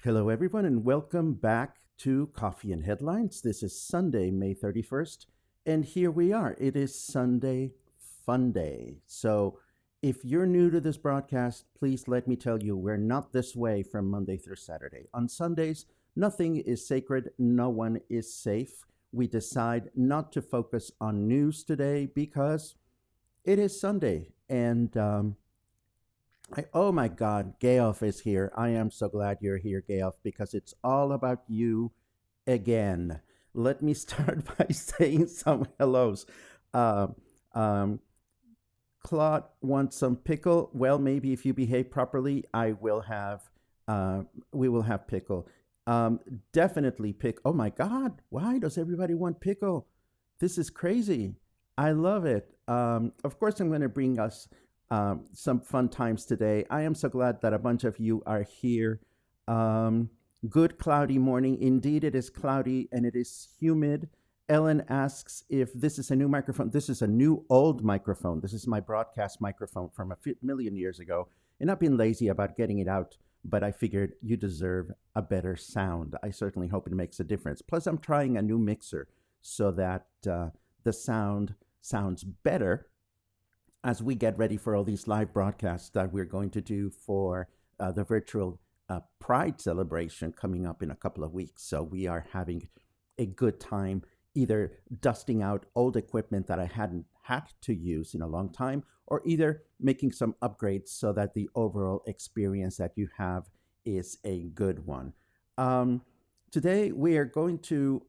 Hello, everyone, and welcome back to Coffee and Headlines. This is Sunday, May 31st, and here we are. It is Sunday Fun Day. So, if you're new to this broadcast, please let me tell you we're not this way from Monday through Saturday. On Sundays, nothing is sacred, no one is safe. We decide not to focus on news today because it is Sunday, and oh my God, Gayoff is here. I am so glad you're here, Gayoff, because it's all about you again. Let me start by saying some hellos. Uh, um, Claude wants some pickle. Well, maybe if you behave properly, I will have. Uh, we will have pickle. Um, Definitely pick. Oh my God, why does everybody want pickle? This is crazy. I love it. Of course, I'm going to bring us some fun times today. I am so glad that a bunch of you are here. Um, Good cloudy morning. Indeed, it is cloudy and it is humid. Ellen asks if this is a new microphone. This is a new old microphone. This is my broadcast microphone from million years ago. And I've been lazy about getting it out, but I figured you deserve a better sound. I certainly hope it makes a difference. Plus, I'm trying a new mixer so that the sound sounds better as we get ready for all these live broadcasts that we're going to do for the virtual Pride celebration coming up in a couple of weeks. So we are having a good time either dusting out old equipment that I hadn't had to use in a long time, or either making some upgrades so that the overall experience that you have is a good one. Um, Today, we are going to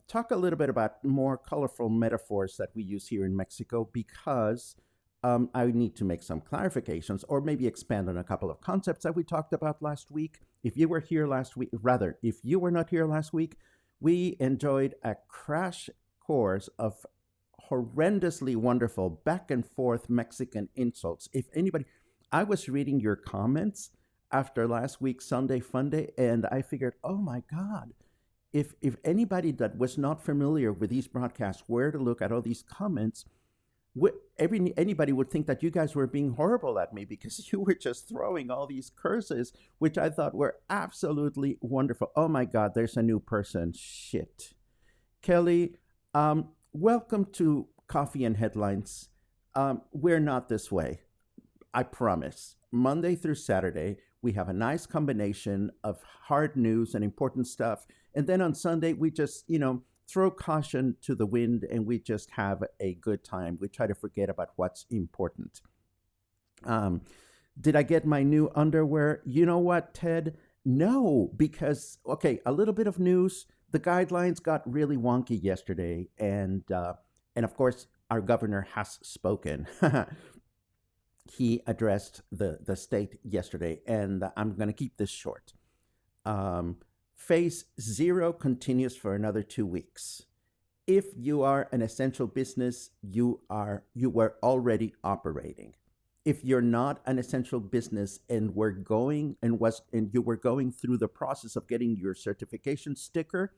talk a little bit about more colorful metaphors that we use here in Mexico because I need to make some clarifications or maybe expand on a couple of concepts that we talked about last week. If you were here last week, rather, if you were not here last week, we enjoyed a crash course of horrendously wonderful back and forth Mexican insults. If anybody, I was reading your comments after last week's Sunday Fun Day, and I figured, oh my God, if anybody that was not familiar with these broadcasts were to look at all these comments, anybody would think that you guys were being horrible at me because you were just throwing all these curses, which I thought were absolutely wonderful. Oh my God, there's a new person. Shit. Kelly, welcome to Coffee and Headlines. We're not this way. I promise. Monday through Saturday, we have a nice combination of hard news and important stuff. And then on Sunday, we just, throw caution to the wind and we just have a good time. We try to forget about what's important. Um, did I get my new underwear? You know what, Ted? No, because, okay, a little bit of news. The guidelines got really wonky yesterday. And of course, our governor has spoken. He addressed the state yesterday, and I'm going to keep this short. Um, Phase zero continues for another 2 weeks. If you are an essential business, you were already operating. If you're not an essential business and you were going through the process of getting your certification sticker,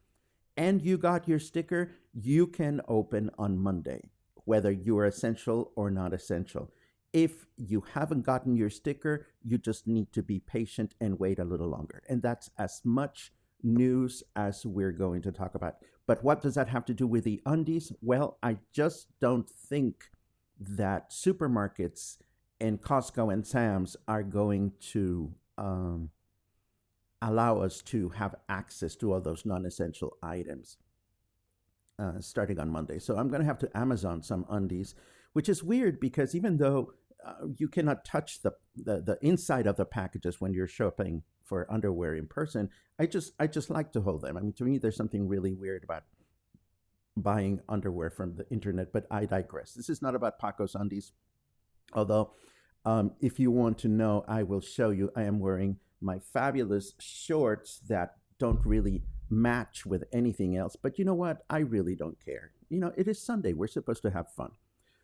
and you got your sticker, you can open on Monday, whether you are essential or not essential. If you haven't gotten your sticker, you just need to be patient and wait a little longer. And that's as much news as we're going to talk about. But what does that have to do with the undies? Well, I just don't think that supermarkets and Costco and Sam's are going to allow us to have access to all those non-essential items starting on Monday. So I'm going to have to Amazon some undies, which is weird because even though you cannot touch the inside of the packages when you're shopping for underwear in person, I just like to hold them. I mean, to me, there's something really weird about buying underwear from the internet, but I digress. This is not about Paco's undies, although if you want to know, I will show you. I am wearing my fabulous shorts that don't really match with anything else, but you know what? I really don't care. It is Sunday. We're supposed to have fun.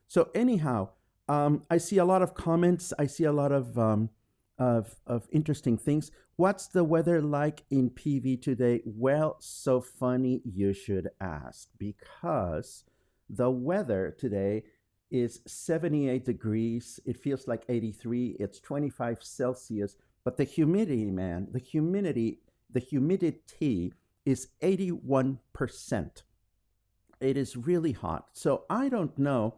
So anyhow, I see a lot of comments. I see a lot of interesting things. What's the weather like in PV today? Well, so funny you should ask, because the weather today is 78 degrees. It feels like 83. It's 25 Celsius. But the humidity, man, the humidity is 81%. It is really hot. So I don't know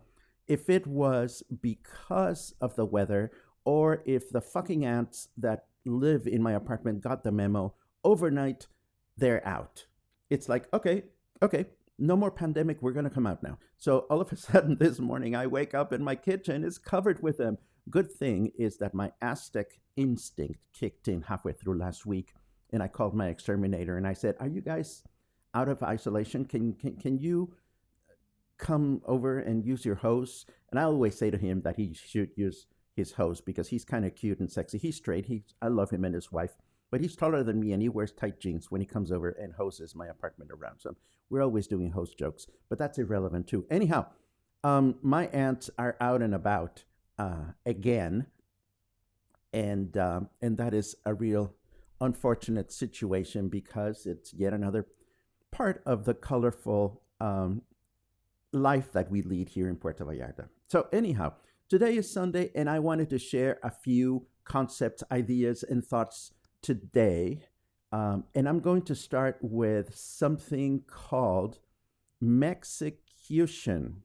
if it was because of the weather or if the fucking ants that live in my apartment got the memo. Overnight, they're out. It's like, okay, okay, no more pandemic. We're going to come out now. So all of a sudden this morning, I wake up and my kitchen is covered with them. Good thing is that my Aztec instinct kicked in halfway through last week. And I called my exterminator and I said, are you guys out of isolation? Can you come over and use your hose? And I always say to him that he should use his hose because he's kind of cute and sexy. He's straight. I love him and his wife, but he's taller than me and he wears tight jeans when he comes over and hoses my apartment around. So we're always doing hose jokes, but that's irrelevant too. Anyhow, my aunts are out and about again, and that is a real unfortunate situation because it's yet another part of the colorful life that we lead here in Puerto Vallarta. So anyhow, today is Sunday, and I wanted to share a few concepts, ideas, and thoughts today. And I'm going to start with something called mexicution.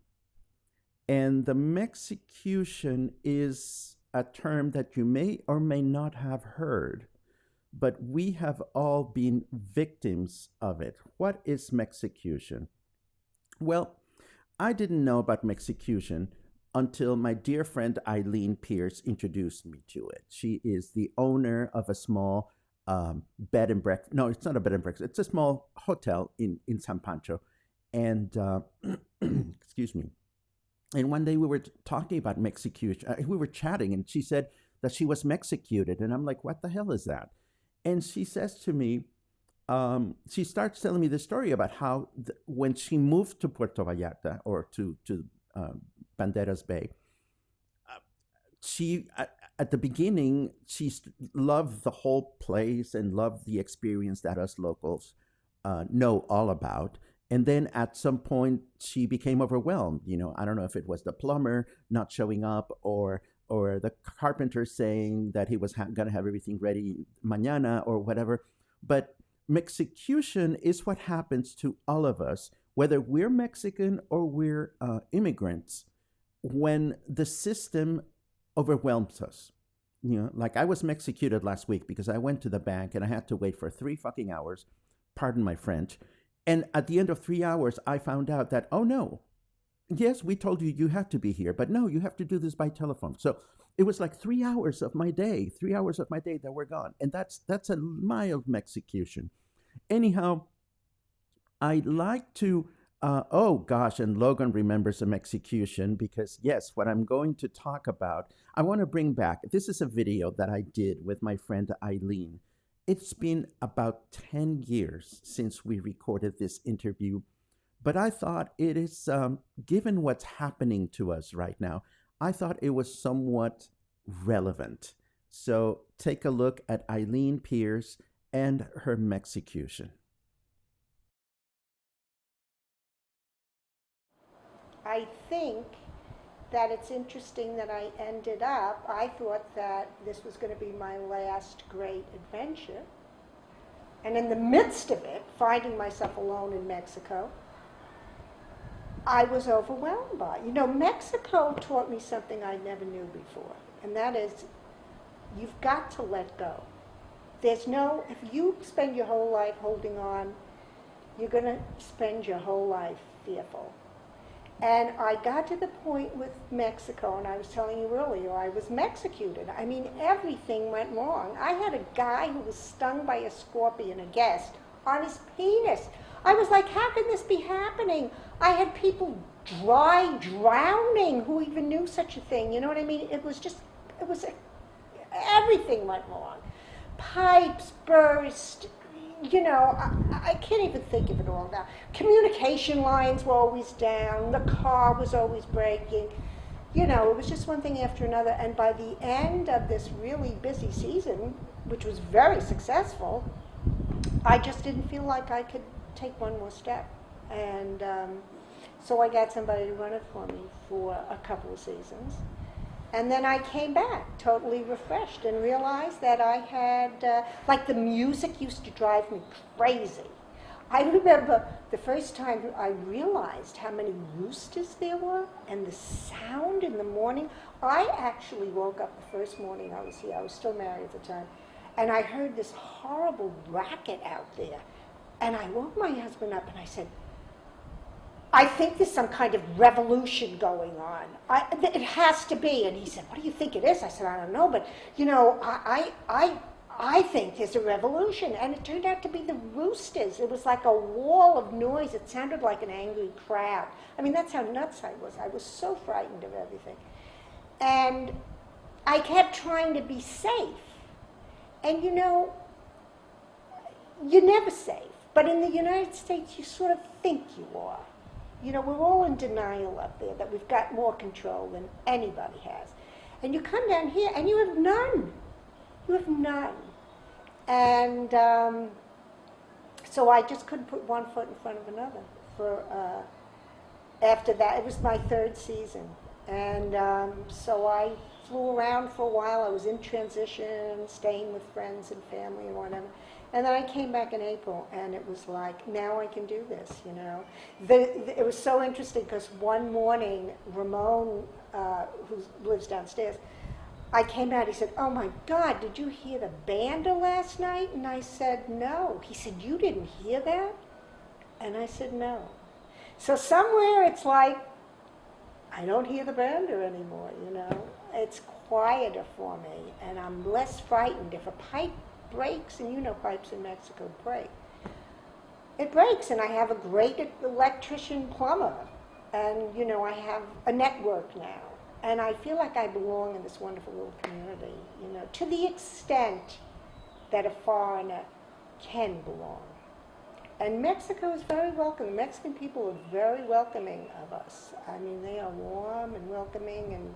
And the mexicution is a term that you may or may not have heard, but we have all been victims of it. What is mexicution? Well, I didn't know about mexicution until my dear friend Eileen Pierce introduced me to it. She is the owner of a small bed and breakfast. No, it's not a bed and breakfast. It's a small hotel in San Pancho. And excuse me. And one day we were talking about mexicution. We were chatting, and she said that she was mexicuted. And I'm like, what the hell is that? And she says to me, she starts telling me the story about how when she moved to Puerto Vallarta or to Banderas Bay, she at the beginning she loved the whole place and loved the experience that us locals know all about. And then at some point she became overwhelmed. You know, I don't know if it was the plumber not showing up or the carpenter saying that he was going to have everything ready mañana or whatever. But mexicution is what happens to all of us, whether we're Mexican or we're immigrants, when the system overwhelms us. You know, like I was mexicuted last week because I went to the bank and I had to wait for 3 fucking hours, pardon my French. And at the end of 3 hours, I found out that, oh no, yes, we told you you had to be here, but no, you have to do this by telephone. So it was like 3 hours of my day, 3 hours of my day that were gone. And that's a mild mexicution. Anyhow, I'd like to, oh gosh, and Logan remembers a mexicution because yes, what I'm going to talk about, I want to bring back, this is a video that I did with my friend Eileen. It's been about 10 years since we recorded this interview, but I thought it is, given what's happening to us right now, I thought it was somewhat relevant. So take a look at Eileen Pierce and her mexicution. I think that it's interesting that I thought that this was going to be my last great adventure. And in the midst of it, finding myself alone in Mexico, I was overwhelmed by it. You know, Mexico taught me something I never knew before, and that is you've got to let go. If you spend your whole life holding on, you're going to spend your whole life fearful. And I got to the point with Mexico, and I was telling you earlier, I was mexicuted. I mean, everything went wrong. I had a guy who was stung by a scorpion, a guest, on his penis. I was like, how can this be happening? I had people drowning who even knew such a thing. You know what I mean? Everything went wrong. Pipes burst. You know, I can't even think of it all now. Communication lines were always down. The car was always breaking. You know, it was just one thing after another. And by the end of this really busy season, which was very successful, I just didn't feel like I could take one more step. And so I got somebody to run it for me for a couple of seasons. And then I came back totally refreshed and realized that I had, like the music used to drive me crazy. I remember the first time I realized how many roosters there were and the sound in the morning. I actually woke up the first morning I was here, I was still married at the time, and I heard this horrible racket out there. And I woke my husband up and I said, I think there's some kind of revolution going on. It has to be. And he said, what do you think it is? I said, I don't know, but you know, I think there's a revolution. And it turned out to be the roosters. It was like a wall of noise. It sounded like an angry crowd. I mean, that's how nuts I was. I was so frightened of everything. And I kept trying to be safe. And you know, you're never safe. But in the United States, you sort of think you are. You know, we're all in denial up there that we've got more control than anybody has. And you come down here and you have none. You have none. And so I just couldn't put one foot in front of another. For after that, it was my third season. And so I flew around for a while. I was in transition, staying with friends and family and whatever. And then I came back in April, and it was like, now I can do this, you know. It was so interesting because one morning, Ramon, who lives downstairs, I came out, he said, oh my God, did you hear the band last night? And I said, no. He said, you didn't hear that? And I said, no. So somewhere it's like, I don't hear the bander anymore, you know. It's quieter for me, and I'm less frightened. If a pipe breaks, and you know pipes in Mexico break, it breaks, and I have a great electrician plumber, and you know I have a network now, and I feel like I belong in this wonderful little community, you know, to the extent that a foreigner can belong. And Mexico is very welcoming. The Mexican people are very welcoming of us. I mean, they are warm and welcoming, and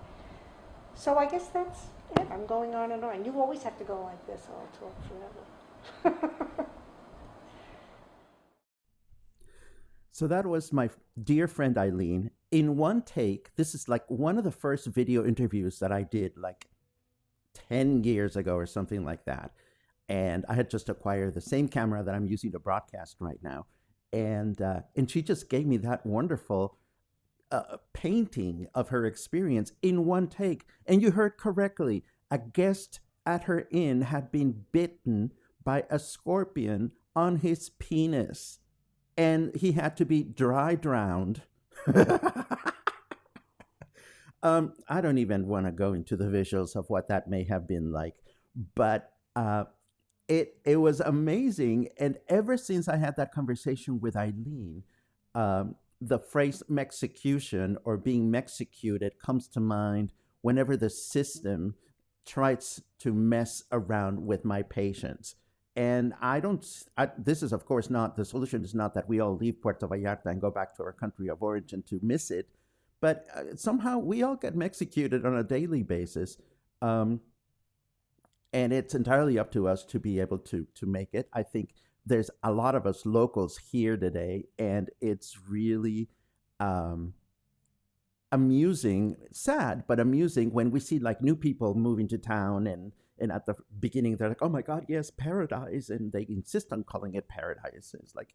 so I guess that's it. I'm going on and on. You always have to go like this, or I'll talk forever. So that was my dear friend Eileen. In one take, this is like one of the first video interviews that I did like 10 years ago or something like that. And I had just acquired the same camera that I'm using to broadcast right now. And she just gave me that wonderful painting of her experience in one take. And you heard correctly, a guest at her inn had been bitten by a scorpion on his penis, and he had to be dry drowned. I don't even want to go into the visuals of what that may have been like, but it was amazing. And ever since I had that conversation with Eileen, the phrase "mexicution" or being mexicuted comes to mind whenever the system tries to mess around with my patients. And I don't, this is of course not, the solution is not that we all leave Puerto Vallarta and go back to our country of origin to miss it, but somehow we all get mexicuted on a daily basis. Um, and it's entirely up to us to be able to make it. I think there's a lot of us locals here today, and it's really um, amusing, sad, but amusing when we see like new people moving to town, and at the beginning they're like, oh my God, yes, paradise, and they insist on calling it paradise. It's like,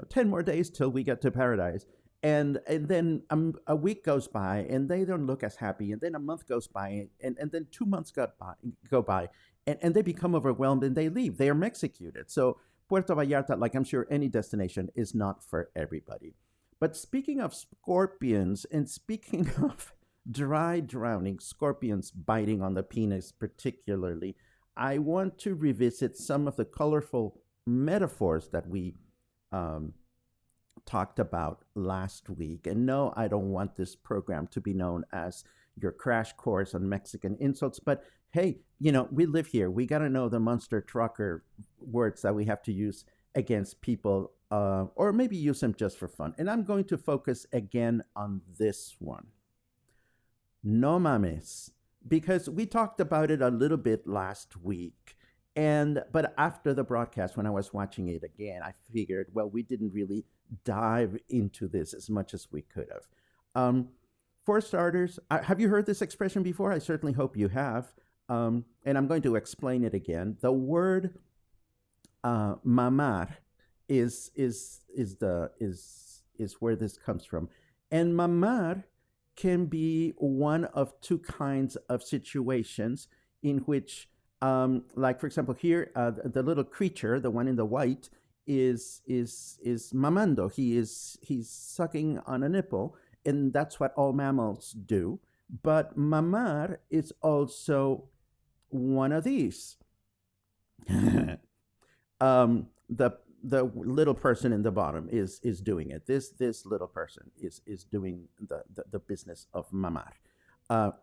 10 more days till we get to paradise. And then a week goes by and they don't look as happy, and then a month goes by, and then 2 months go by, and they become overwhelmed and they leave. They are mexicuted. So Puerto Vallarta, like I'm sure any destination, is not for everybody. But speaking of scorpions, and speaking of dry drowning, scorpions biting on the penis particularly, I want to revisit some of the colorful metaphors that we um, talked about last week. And no, I don't want this program to be known as your crash course on Mexican insults, but hey, we live here. We got to know the monster trucker words that we have to use against people, or maybe use them just for fun. And I'm going to focus again on this one. No mames, because we talked about it a little bit last week. But after the broadcast, when I was watching it again, I figured, well, we didn't really dive into this as much as we could have. For starters, have you heard this expression before? I certainly hope you have. And I'm going to explain it again. The word mamar is where this comes from, and mamar can be one of two kinds of situations in which, like for example, here the little creature, the one in the white, is mamando. He's sucking on a nipple, and that's what all mammals do. But mamar is also one of these. The little person in the bottom is doing it. This little person is doing the business of mamar,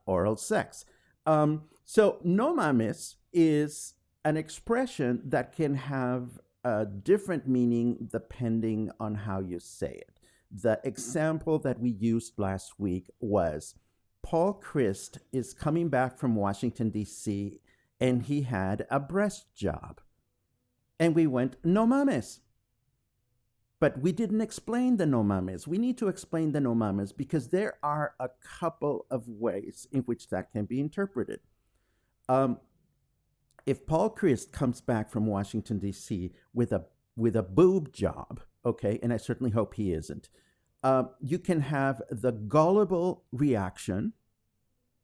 oral sex. So no mames is an expression that can have a different meaning depending on how you say it. The example that we used last week was Paul Christ is coming back from Washington, D.C., and he had a breast job. And we went, no mames. But we didn't explain the no mames. We need to explain the no mames because there are a couple of ways in which that can be interpreted. If Paul Christ comes back from Washington, D.C. with a boob job, okay, and I certainly hope he isn't, you can have the gullible reaction,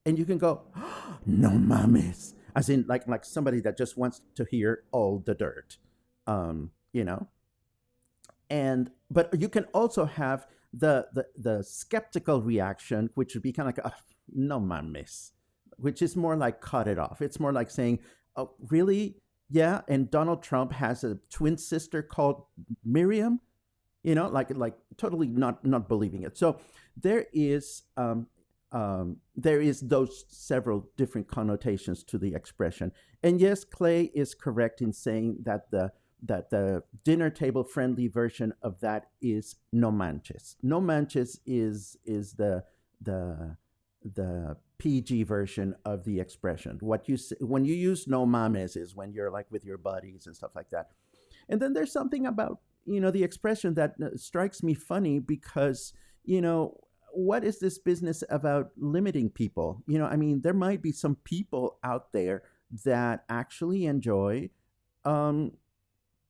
and you can go, oh, no mames, as in like somebody that just wants to hear all the dirt, you know. And but you can also have the skeptical reaction, which would be kind of like, oh, no mames, which is more like cut it off. It's more like saying, oh, really? Yeah. And Donald Trump has a twin sister called Miriam, you know, like totally not believing it. So there is those several different connotations to the expression. And yes, Clay is correct in saying that the dinner table friendly version of that is no manches. No manches is the PG version of the expression. What you when you use no mames is when you're like with your buddies and stuff like that. And then there's something about, you know, the expression that strikes me funny because, you know, what is this business about limiting people? You know, I mean, there might be some people out there that actually enjoy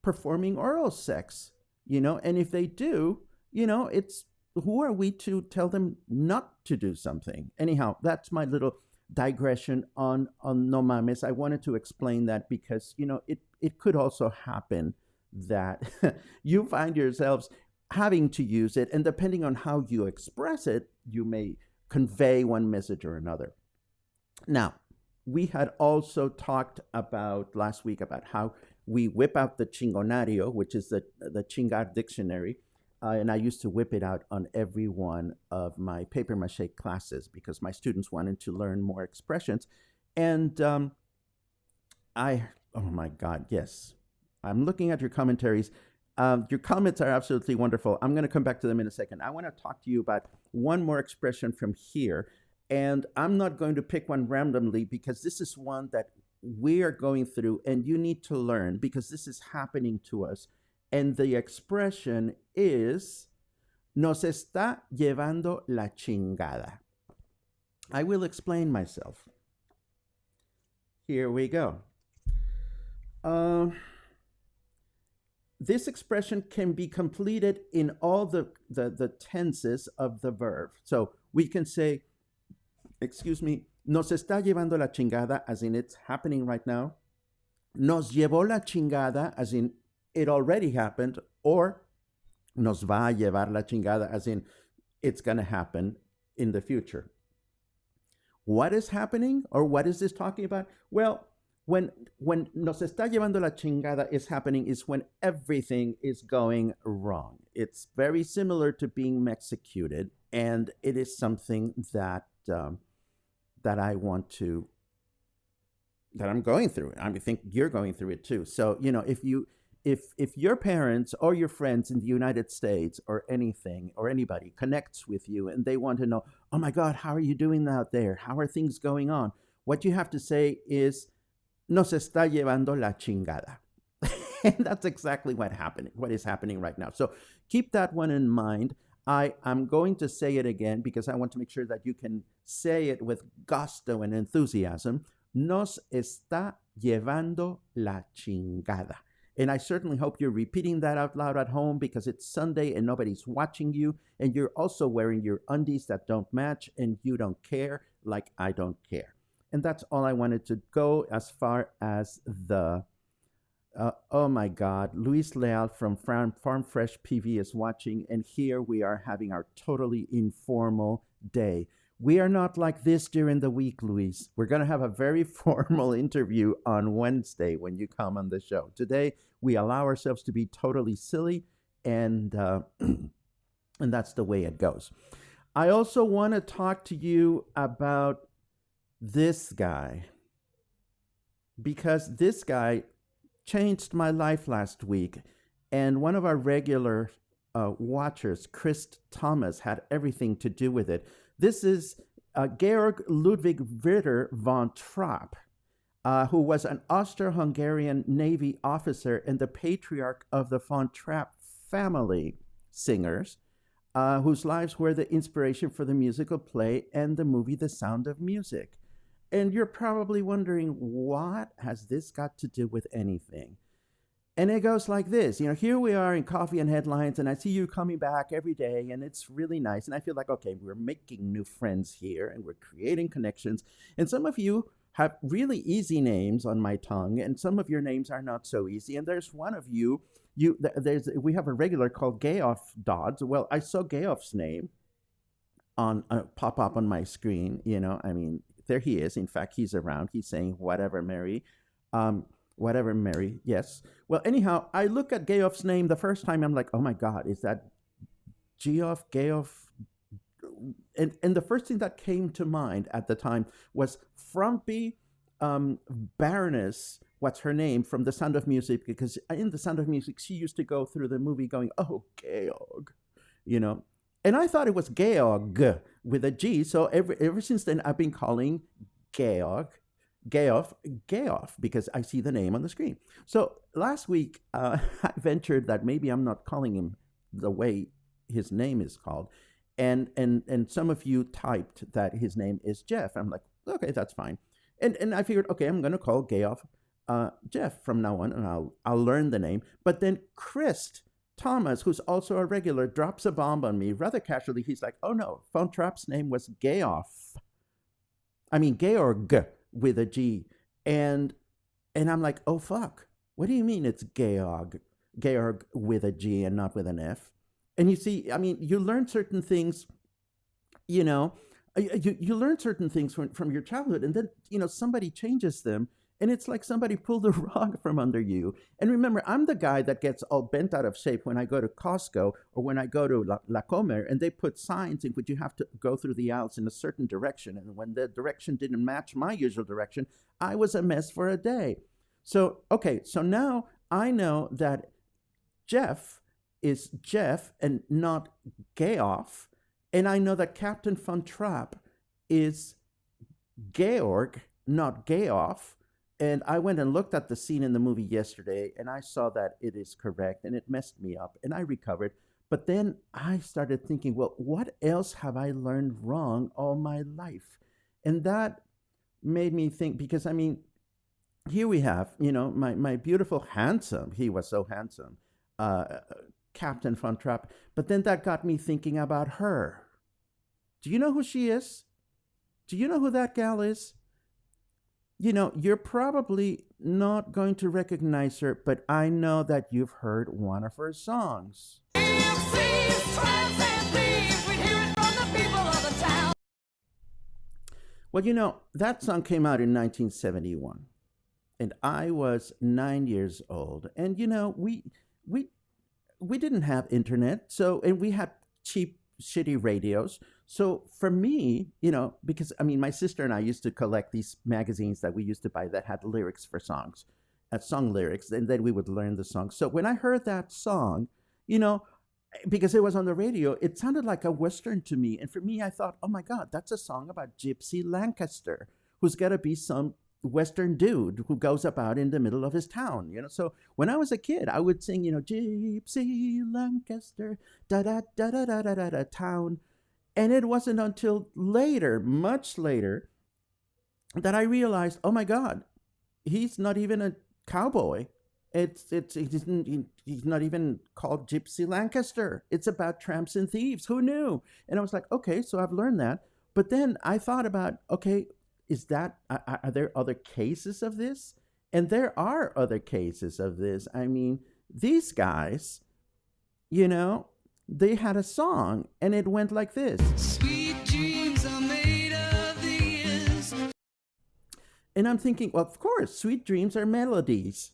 performing oral sex, you know, and if they do, you know, it's who are we to tell them not to do something? Anyhow, that's my little digression on no mames. I wanted to explain that because, you know, it could also happen that you find yourselves having to use it, and depending on how you express it, you may convey one message or another. Now, we had also talked about last week about how we whip out the chingonario, which is the chingar dictionary, and I used to whip it out on every one of my paper mache classes because my students wanted to learn more expressions. And oh my God, yes. I'm looking at your commentaries. Your comments are absolutely wonderful. I'm going to come back to them in a second. I want to talk to you about one more expression from here. And I'm not going to pick one randomly because this is one that we are going through and you need to learn because this is happening to us. And the expression is, nos está llevando la chingada. I will explain myself. Here we go. This expression can be completed in all the tenses of the verb. So we can say, excuse me, nos está llevando la chingada, as in it's happening right now. Nos llevó la chingada, as in it already happened, or nos va a llevar la chingada, as in it's going to happen in the future. What is happening, or what is this talking about? Well, when nos está llevando la chingada is happening is when everything is going wrong. It's very similar to being executed, and it is something that that I want to, that I'm going through. I think you're going through it too. So, you know, if your parents or your friends in the United States or anything or anybody connects with you and they want to know, oh my God, how are you doing out there? How are things going on? What you have to say is, nos está llevando la chingada. And that's exactly what is happening right now. So keep that one in mind. I'm going to say it again because I want to make sure that you can say it with gusto and enthusiasm. Nos está llevando la chingada. And I certainly hope you're repeating that out loud at home because it's Sunday and nobody's watching you. And you're also wearing your undies that don't match and you don't care like I don't care. And that's all I wanted to go as far as the oh my God, Luis Leal from Farm Fresh PV is watching, and here we are having our totally informal day. We are not like this during the week, Luis. We're going to have a very formal interview on Wednesday when you come on the show. Today, we allow ourselves to be totally silly, and and that's the way it goes. I also want to talk to you about this guy because this guy changed my life last week. And one of our regular watchers, Chris Thomas, had everything to do with it. This is Georg Ludwig Ritter von Trapp, who was an Austro-Hungarian Navy officer and the patriarch of the von Trapp family singers, whose lives were the inspiration for the musical play and the movie The Sound of Music. And you're probably wondering, what has this got to do with anything? And it goes like this. You know, here we are in Coffee and Headlines, and I see you coming back every day, and it's really nice. And I feel like, okay, we're making new friends here, and we're creating connections. And some of you have really easy names on my tongue, and some of your names are not so easy. And there's one of you, we have a regular called Gayoff Dodds. Well, I saw Gayoff's name on pop up on my screen. You know, I mean, there he is. In fact, he's around. He's saying, whatever, Mary. Whatever, Mary. Yes. Well, anyhow, I look at Gayoff's name the first time. I'm like, oh my God, is that Geoff, Gayoff? And the first thing that came to mind at the time was frumpy Baroness, what's her name, from The Sound of Music, because in The Sound of Music, she used to go through the movie going, oh, Georg, you know. And I thought it was Georg with a G. So ever since then, I've been calling Georg, Geoff, because I see the name on the screen. So last week, I ventured that maybe I'm not calling him the way his name is called. And some of you typed that his name is Jeff. I'm like, okay, that's fine. And I figured, okay, I'm going to call Geoff Jeff from now on, and I'll learn the name. But then Chris Thomas, who's also a regular, drops a bomb on me rather casually. He's like, oh no, Von Trapp's name was Geoff. I mean, Georg with a G. And I'm like, oh fuck. What do you mean it's Georg? Georg with a G and not with an F? And you see, I mean, you learn certain things, you know, you learn certain things from your childhood, and then, you know, somebody changes them. And it's like somebody pulled the rug from under you. And remember, I'm the guy that gets all bent out of shape when I go to Costco or when I go to La Comer, and they put signs in which you have to go through the aisles in a certain direction. And when the direction didn't match my usual direction, I was a mess for a day. So, okay, so now I know that Jeff is Jeff and not Geoff. And I know that Captain Von Trapp is Georg, not Geoff. And I went and looked at the scene in the movie yesterday, and I saw that it is correct, and it messed me up, and I recovered. But then I started thinking, well, what else have I learned wrong all my life? And that made me think, because, I mean, here we have, you know, my beautiful, handsome, he was so handsome, Captain Von Trapp. But then that got me thinking about her. Do you know who she is? Do you know who that gal is? You know, you're probably not going to recognize her, but I know that you've heard one of her songs. Well, you know, that song came out in 1971, and I was 9 years old. And you know, we didn't have internet, so, and we had cheap, shitty radios. So for me, you know, because I mean, my sister and I used to collect these magazines that we used to buy that had lyrics for songs, song lyrics, and then we would learn the song. So when I heard that song, you know, because it was on the radio, it sounded like a Western to me. And for me, I thought, oh my God, that's a song about Gypsy Lancaster, who's got to be some Western dude who goes about in the middle of his town. So when I was a kid, I would sing, Gypsy Lancaster, da da da da da da da da town. And it wasn't until later, much later, that I realized, oh my God, he's not even a cowboy. He's not even called Gypsy Lancaster. It's about tramps and thieves. Who knew? And I was like, okay, so I've learned that. But then I thought about, okay, are there other cases of this? And there are other cases of this. I mean, these guys, you know, they had a song and it went like this. Sweet dreams are made of these. And I'm thinking, well, of course, sweet dreams are melodies.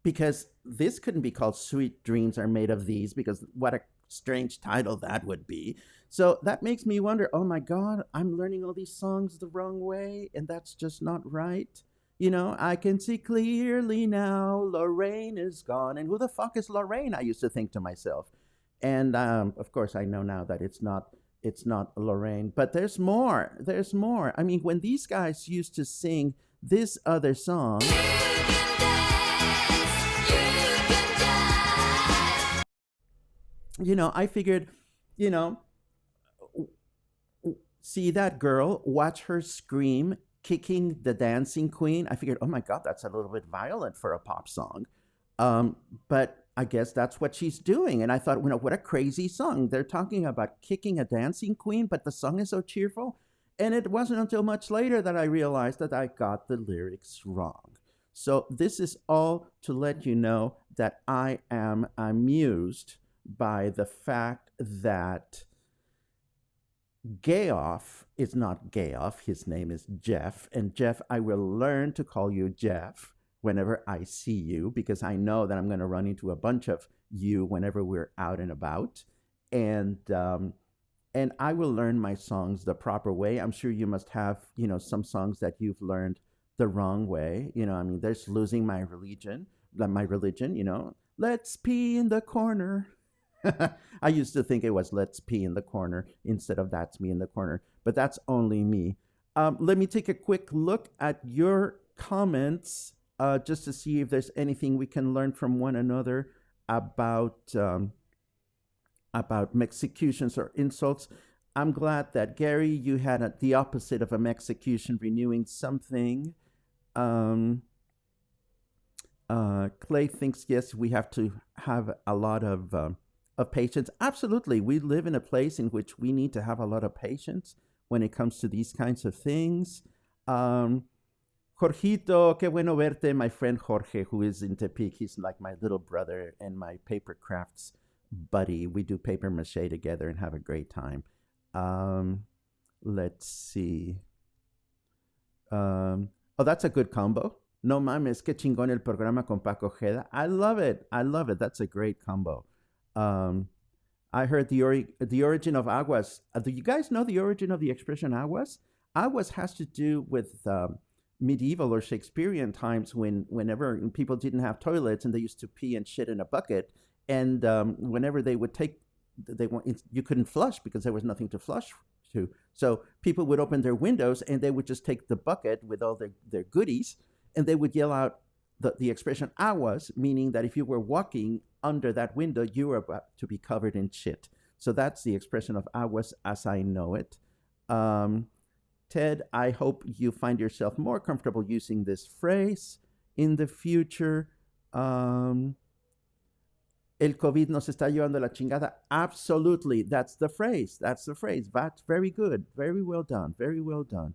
Because this couldn't be called Sweet Dreams Are Made of These, because what a strange title that would be. So that makes me wonder, oh my God, I'm learning all these songs the wrong way, and that's just not right. I can see clearly now Lorraine is gone. And who the fuck is Lorraine? I used to think to myself. And of course, I know now that it's not Lorraine, but there's more. There's more. I mean, when these guys used to sing this other song, I figured, you know, see that girl, watch her scream, kicking the dancing queen. I figured, oh my God, that's a little bit violent for a pop song. But I guess that's what she's doing. And I thought, what a crazy song. They're talking about kicking a dancing queen, but the song is so cheerful. And it wasn't until much later that I realized that I got the lyrics wrong. So this is all to let you know that I am amused by the fact that Gayoff is not Gayoff. His name is Jeff. And Jeff, I will learn to call you Jeff whenever I see you, because I know that I'm going to run into a bunch of you whenever we're out and about. And I will learn my songs the proper way. I'm sure you must have, some songs that you've learned the wrong way. I mean, there's Losing My Religion, Let's Pee in the Corner. I used to think it was Let's Pee in the Corner instead of That's Me in the Corner, but that's only me. Let me take a quick look at your comments just to see if there's anything we can learn from one another about executions or insults. I'm glad that, Gary, you had the opposite of a execution, renewing something. Clay thinks, yes, we have to have a lot of patience. Absolutely. We live in a place in which we need to have a lot of patience when it comes to these kinds of things. Jorgito, qué bueno verte, my friend Jorge, who is in Tepic. He's like my little brother and my paper crafts buddy. We do paper mache together and have a great time. Let's see. Oh, that's a good combo. No mames, qué chingón el programa con Paco Ojeda. I love it. I love it. That's a great combo. I heard the origin of aguas. Do you guys know the origin of the expression aguas? Aguas has to do with medieval or Shakespearean times whenever people didn't have toilets and they used to pee and shit in a bucket. And whenever they would you couldn't flush because there was nothing to flush to. So people would open their windows and they would just take the bucket with all their goodies and they would yell out the expression aguas, meaning that if you were walking under that window, you were about to be covered in shit. So that's the expression of aguas as I know it. Ted, I hope you find yourself more comfortable using this phrase in the future. El COVID nos está llevando la chingada. Absolutely. That's the phrase. That's very good. Very well done. Very well done.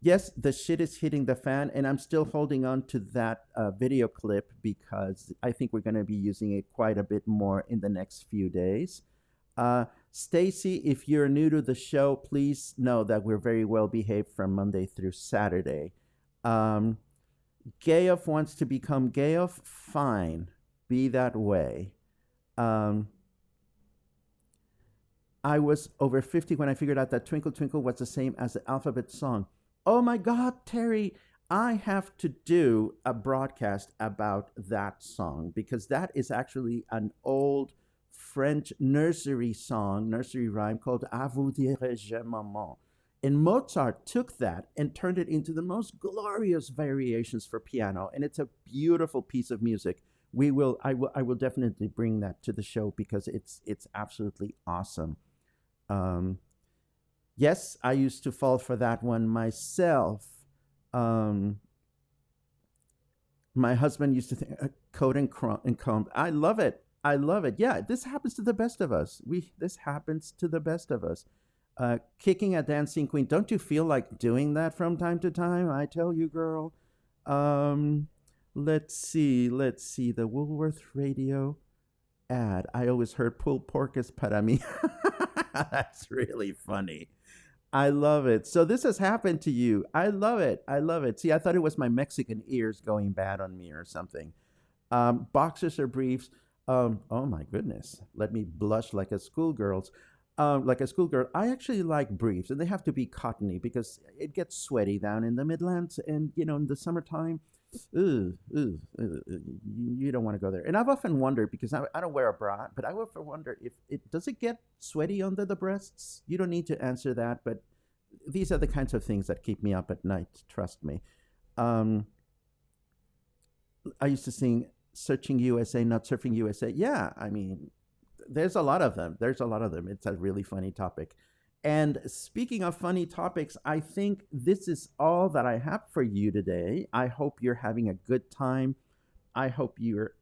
Yes, the shit is hitting the fan, and I'm still holding on to that video clip because I think we're going to be using it quite a bit more in the next few days. Stacy, if you're new to the show, please know that we're very well behaved from Monday through Saturday. Gayoff wants to become Gayoff? Fine. Be that way. I was over 50 when I figured out that Twinkle Twinkle was the same as the alphabet song. Oh my God, Terry, I have to do a broadcast about that song because that is actually an old French nursery rhyme called À vous dirai-je maman. And Mozart took that and turned it into the most glorious variations for piano, and it's a beautiful piece of music. I will definitely bring that to the show because it's absolutely awesome. Um, yes, I used to fall for that one myself. Um, my husband used to think code and comb. I love it. I love it. Yeah, this happens to the best of us. We This happens to the best of us. Kicking a dancing queen. Don't you feel like doing that from time to time? I tell you, girl. Um, let's see. Let's see. The Woolworth Radio ad. I always heard pulled pork is para mí. That's really funny. I love it. So this has happened to you. I love it. I love it. See, I thought it was my Mexican ears going bad on me or something. Boxers or briefs. Oh my goodness. Let me blush like a schoolgirl's. Like a schoolgirl, I actually like briefs, and they have to be cottony because it gets sweaty down in the Midlands, and in the summertime, you don't want to go there. And I've often wondered because I don't wear a bra, but I often wonder if it does it get sweaty under the breasts. You don't need to answer that, but these are the kinds of things that keep me up at night. Trust me. Um, I used to sing "Searching USA, Not Surfing USA." Yeah, I mean, there's a lot of them. There's a lot of them. It's a really funny topic. And speaking of funny topics, I think this is all that I have for you today. I hope you're having a good time. I hope you're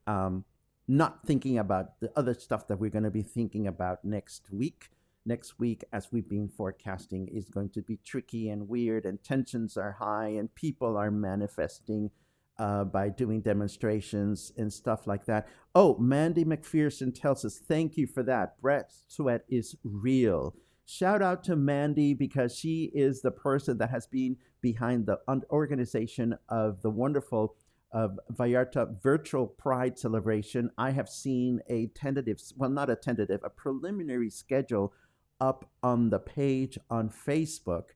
not thinking about the other stuff that we're going to be thinking about next week. Next week, as we've been forecasting, is going to be tricky and weird, and tensions are high, and people are manifesting by doing demonstrations and stuff like that. Oh, Mandy McPherson tells us, thank you for that. Breath sweat is real. Shout out to Mandy because she is the person that has been behind the organization of the wonderful Vallarta virtual Pride celebration. I have seen a tentative, well, not a tentative, a preliminary schedule up on the page on Facebook.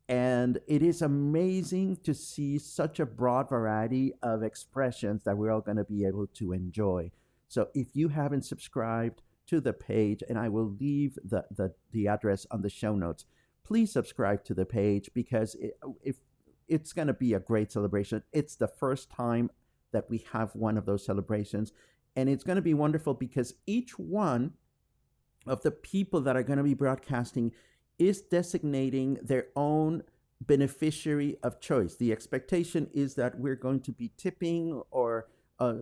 And it is amazing to see such a broad variety of expressions that we're all going to be able to enjoy. So if you haven't subscribed to the page, and I will leave the address on the show notes, please subscribe to the page because if it's going to be a great celebration. It's the first time that we have one of those celebrations. And it's going to be wonderful because each one of the people that are going to be broadcasting is designating their own beneficiary of choice. The expectation is that we're going to be tipping or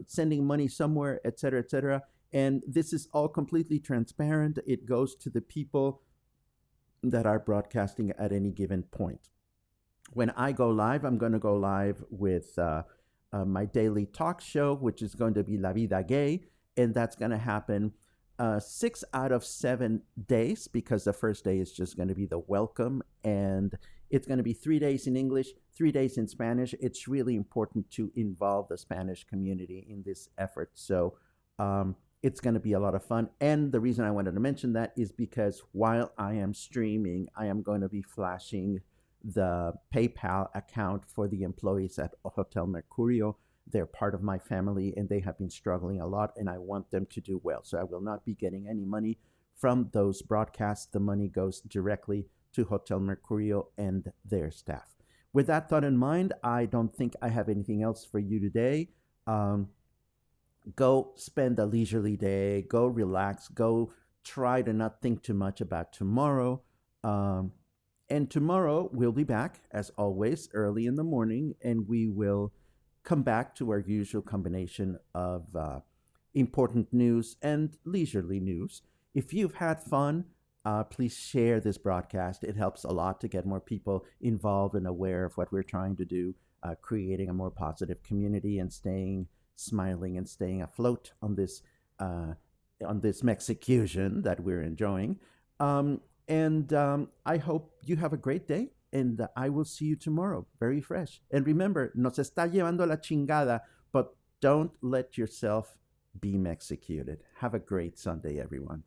sending money somewhere, et cetera, et cetera. And this is all completely transparent. It goes to the people that are broadcasting at any given point. When I go live, I'm going to go live with my daily talk show, which is going to be La Vida Gay. And that's going to happen 6 out of 7 days because the first day is just going to be the welcome, and it's going to be 3 days in English, 3 days in Spanish. It's really important to involve the Spanish community in this effort. So it's going to be a lot of fun. And the reason I wanted to mention that is because while I am streaming, I am going to be flashing the PayPal account for the employees at Hotel Mercurio. They're part of my family and they have been struggling a lot, and I want them to do well. So I will not be getting any money from those broadcasts. The money goes directly to Hotel Mercurio and their staff. With that thought in mind, I don't think I have anything else for you today. Go spend a leisurely day, go relax, go try to not think too much about tomorrow. And tomorrow we'll be back, as always, early in the morning, and we will come back to our usual combination of important news and leisurely news. If you've had fun, please share this broadcast. It helps a lot to get more people involved and aware of what we're trying to do, creating a more positive community and staying smiling and staying afloat on this Mexicution that we're enjoying. And I hope you have a great day, and I will see you tomorrow, very fresh. And remember, nos está llevando la chingada, but don't let yourself be Mexicuted. Have a great Sunday, everyone.